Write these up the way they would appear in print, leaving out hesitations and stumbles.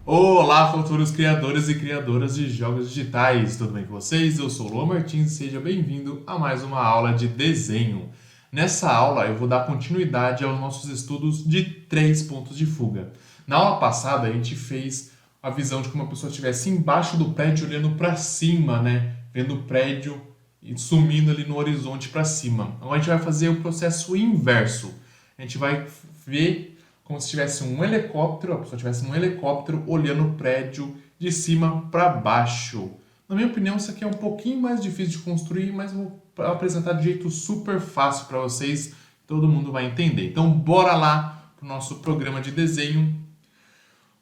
Olá, futuros criadores e criadoras de jogos digitais, tudo bem com vocês? Eu sou o Luan Martins e seja bem-vindo a mais uma aula de desenho. Nessa aula eu vou dar continuidade aos nossos estudos de 3 pontos de fuga. Na aula passada a gente fez a visão de como a pessoa estivesse embaixo do prédio olhando para cima, né? Vendo o prédio e sumindo ali no horizonte para cima. Agora a gente vai fazer o processo inverso. A gente vai ver como se tivesse um helicóptero, a pessoa tivesse um helicóptero olhando o prédio de cima para baixo. Na minha opinião, isso aqui é um pouquinho mais difícil de construir, mas eu vou apresentar de jeito super fácil para vocês, todo mundo vai entender. Então, bora lá para o nosso programa de desenho.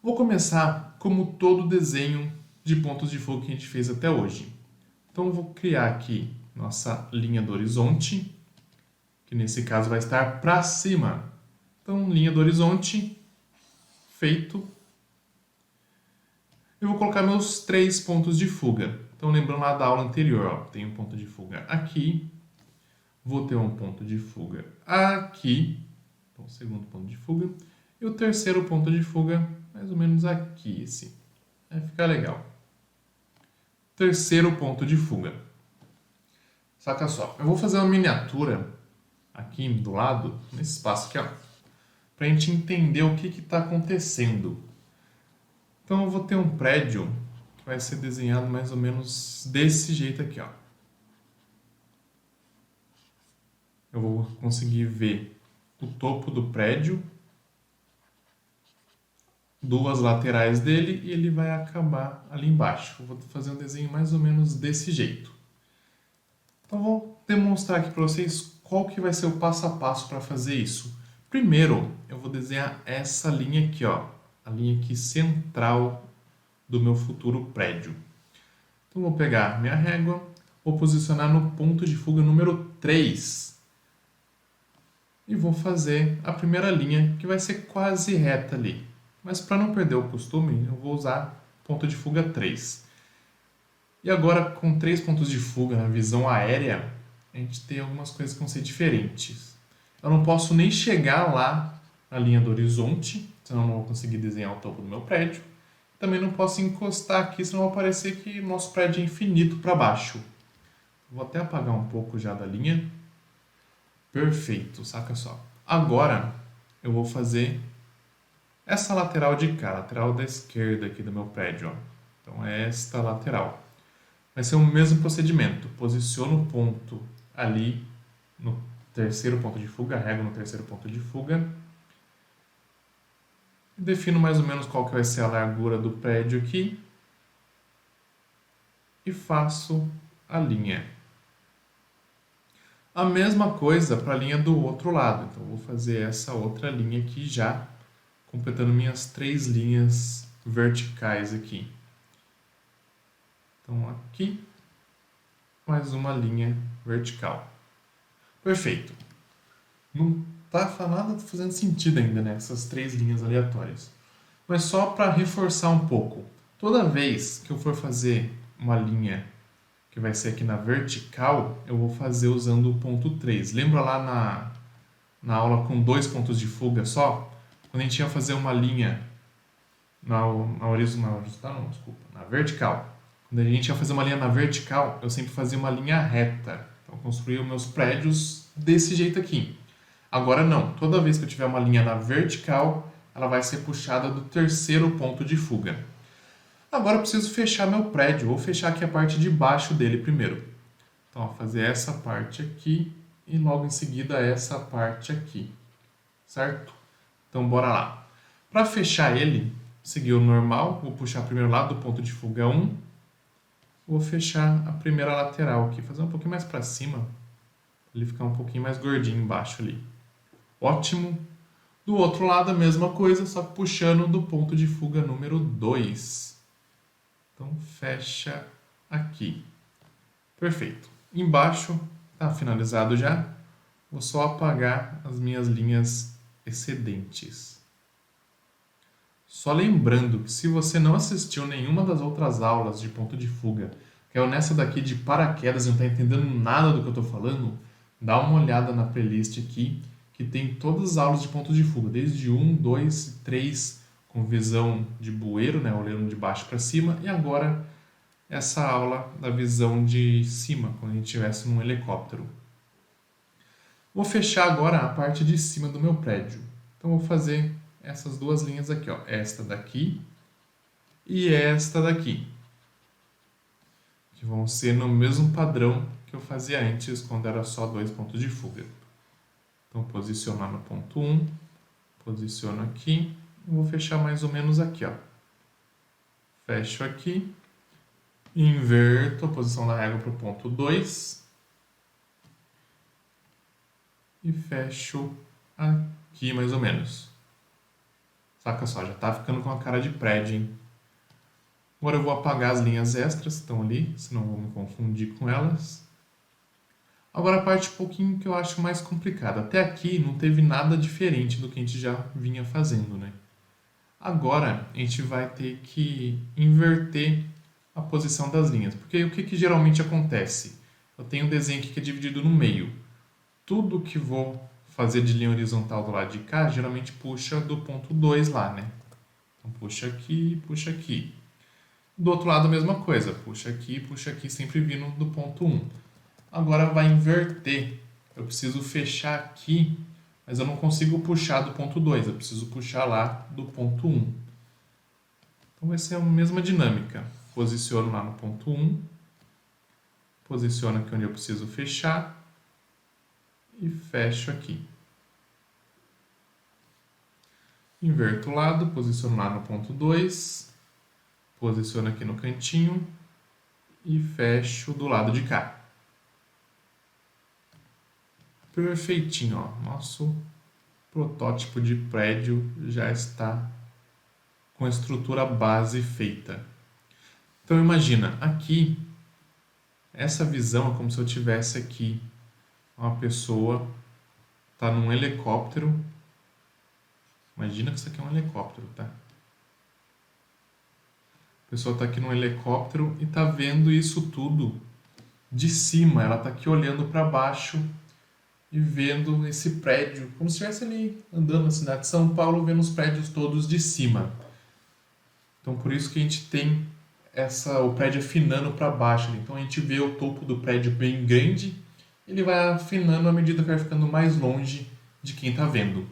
Vou começar como todo desenho de pontos de fuga que a gente fez até hoje. Então, eu vou criar aqui nossa linha do horizonte, que nesse caso vai estar para cima. Então, linha do horizonte, feito. Eu vou colocar meus 3 pontos de fuga. Então, lembrando lá da aula anterior, ó, tem um ponto de fuga aqui, vou ter um ponto de fuga aqui, então, segundo ponto de fuga, e o terceiro ponto de fuga, mais ou menos aqui, esse. Vai ficar legal. Terceiro ponto de fuga. Saca só, eu vou fazer uma miniatura aqui do lado, nesse espaço aqui, ó, para a gente entender o que está acontecendo. Então eu vou ter um prédio que vai ser desenhado mais ou menos desse jeito aqui, ó. Eu vou conseguir ver o topo do prédio, duas laterais dele e ele vai acabar ali embaixo. Eu vou fazer um desenho mais ou menos desse jeito. Então eu vou demonstrar aqui para vocês qual que vai ser o passo a passo para fazer isso. Primeiro, eu vou desenhar essa linha aqui, ó, a linha aqui central do meu futuro prédio. Então, vou pegar minha régua, vou posicionar no ponto de fuga número 3 e vou fazer a primeira linha, que vai ser quase reta ali. Mas para não perder o costume, eu vou usar ponto de fuga 3. E agora, com 3 pontos de fuga na visão aérea, a gente tem algumas coisas que vão ser diferentes. Eu não posso nem chegar lá na linha do horizonte, senão eu não vou conseguir desenhar o topo do meu prédio. Também não posso encostar aqui, senão vai parecer que o nosso prédio é infinito para baixo. Vou até apagar um pouco já da linha. Perfeito, saca só. Agora eu vou fazer essa lateral de cá, lateral da esquerda aqui do meu prédio. Ó. Então é esta lateral. Vai ser o mesmo procedimento. Posiciono o ponto ali no terceiro ponto de fuga, régua no terceiro ponto de fuga. Defino mais ou menos qual que vai ser a largura do prédio aqui. E faço a linha. A mesma coisa para a linha do outro lado. Então, vou fazer essa outra linha aqui já, completando minhas 3 linhas verticais aqui. Então, aqui, mais uma linha vertical. Perfeito. Não tá nada fazendo sentido ainda, né? Essas 3 linhas aleatórias. Mas só para reforçar um pouco. Toda vez que eu for fazer uma linha que vai ser aqui na vertical, eu vou fazer usando o ponto 3. Lembra lá na aula com 2 pontos de fuga só? Quando a gente ia fazer uma linha na horizontal, não, desculpa, na vertical. Quando a gente ia fazer uma linha na vertical, eu sempre fazia uma linha reta. Então, eu construía os meus prédios desse jeito aqui. Agora não, toda vez que eu tiver uma linha na vertical, ela vai ser puxada do terceiro ponto de fuga. Agora eu preciso fechar meu prédio, vou fechar aqui a parte de baixo dele primeiro. Então, vou fazer essa parte aqui e logo em seguida essa parte aqui, certo? Então, bora lá. Para fechar ele, seguir o normal, vou puxar primeiro lado do ponto de fuga 1, vou fechar a primeira lateral aqui, fazer um pouquinho mais para cima, para ele ficar um pouquinho mais gordinho embaixo ali. Ótimo. Do outro lado a mesma coisa, só que puxando do ponto de fuga número 2. Então fecha aqui. Perfeito. Embaixo está finalizado já. Vou só apagar as minhas linhas excedentes. Só lembrando que se você não assistiu nenhuma das outras aulas de ponto de fuga, caiu nessa daqui de paraquedas e não está entendendo nada do que eu estou falando, dá uma olhada na playlist aqui, que tem todas as aulas de ponto de fuga, desde 1, 2, 3, com visão de bueiro, né, olhando de baixo para cima, e agora essa aula da visão de cima, quando a gente estivesse num helicóptero. Vou fechar agora a parte de cima do meu prédio. Então vou fazer essas duas linhas aqui, ó, esta daqui e esta daqui, que vão ser no mesmo padrão que eu fazia antes, quando era só 2 pontos de fuga. Então, posicionar no ponto 1, posiciono aqui, e vou fechar mais ou menos aqui, ó. Fecho aqui, inverto a posição da régua para o ponto 2 e fecho aqui mais ou menos. Saca só, já tá ficando com a cara de prédio, hein? Agora eu vou apagar as linhas extras que estão ali, senão eu vou me confundir com elas. Agora a parte um pouquinho que eu acho mais complicada. Até aqui não teve nada diferente do que a gente já vinha fazendo, né? Agora a gente vai ter que inverter a posição das linhas. Porque o que geralmente acontece? Eu tenho um desenho aqui que é dividido no meio. Tudo que vou fazer de linha horizontal do lado de cá, geralmente puxa do ponto 2 lá, né? Então puxa aqui, puxa aqui. Do outro lado a mesma coisa, puxa aqui, sempre vindo do ponto 1. Agora vai inverter. Eu preciso fechar aqui, mas eu não consigo puxar do ponto 2, eu preciso puxar lá do ponto 1. Então vai ser a mesma dinâmica. Posiciono lá no ponto 1, posiciono aqui onde eu preciso fechar e fecho aqui. Inverto o lado, posiciono lá no ponto 2, posiciono aqui no cantinho e fecho do lado de cá. Perfeitinho, ó. Nosso protótipo de prédio já está com a estrutura base feita. Então imagina, aqui, essa visão é como se eu tivesse aqui uma pessoa, tá num helicóptero. Imagina que isso aqui é um helicóptero, tá? A pessoa está aqui num helicóptero e está vendo isso tudo de cima. Ela está aqui olhando para baixo e vendo esse prédio, como se estivesse ali andando na cidade de São Paulo, vendo os prédios todos de cima. Então por isso que a gente tem o prédio afinando para baixo. Então a gente vê o topo do prédio bem grande, ele vai afinando à medida que vai ficando mais longe de quem está vendo.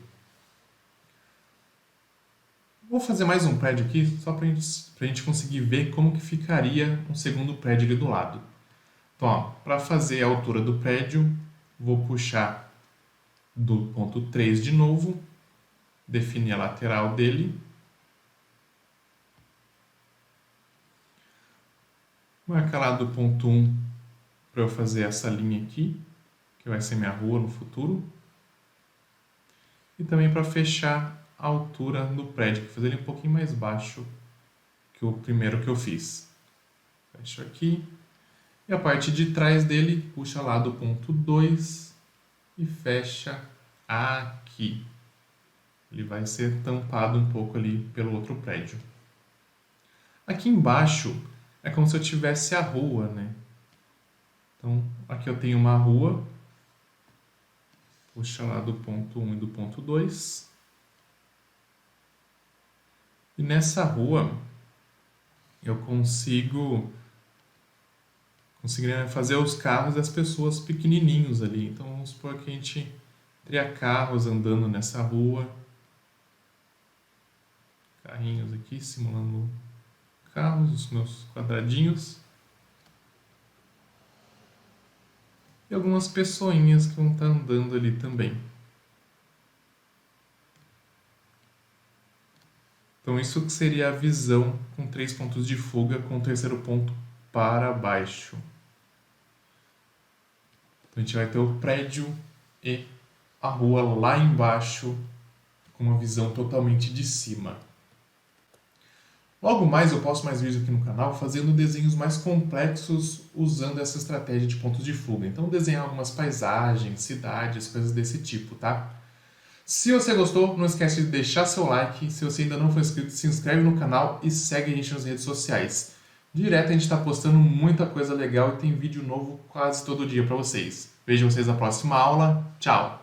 Vou fazer mais um prédio aqui, só para a gente conseguir ver como que ficaria um segundo prédio ali do lado. Então, para fazer a altura do prédio, vou puxar do ponto 3 de novo, definir a lateral dele. Marcar lá do ponto 1 para eu fazer essa linha aqui, que vai ser minha rua no futuro. E também para fechar a altura do prédio, para fazer ele um pouquinho mais baixo que o primeiro que eu fiz. Fecho aqui. E a parte de trás dele, puxa lá do ponto 2 e fecha aqui. Ele vai ser tampado um pouco ali pelo outro prédio. Aqui embaixo é como se eu tivesse a rua, né? Então, aqui eu tenho uma rua. Puxa lá do ponto 1 e do ponto 2. E nessa rua eu conseguiria fazer os carros das pessoas pequenininhos ali. Então vamos supor que a gente teria carros andando nessa rua. Carrinhos aqui simulando carros, os meus quadradinhos. E algumas pessoinhas que vão estar andando ali também. Então isso que seria a visão com 3 pontos de fuga, com o terceiro ponto para baixo. Então a gente vai ter o prédio e a rua lá embaixo com uma visão totalmente de cima. Logo mais eu posto mais vídeos aqui no canal fazendo desenhos mais complexos usando essa estratégia de pontos de fuga. Então desenhar algumas paisagens, cidades, coisas desse tipo, tá? Se você gostou, não esquece de deixar seu like. Se você ainda não for inscrito, se inscreve no canal e segue a gente nas redes sociais. Direto a gente está postando muita coisa legal e tem vídeo novo quase todo dia para vocês. Vejo vocês na próxima aula. Tchau!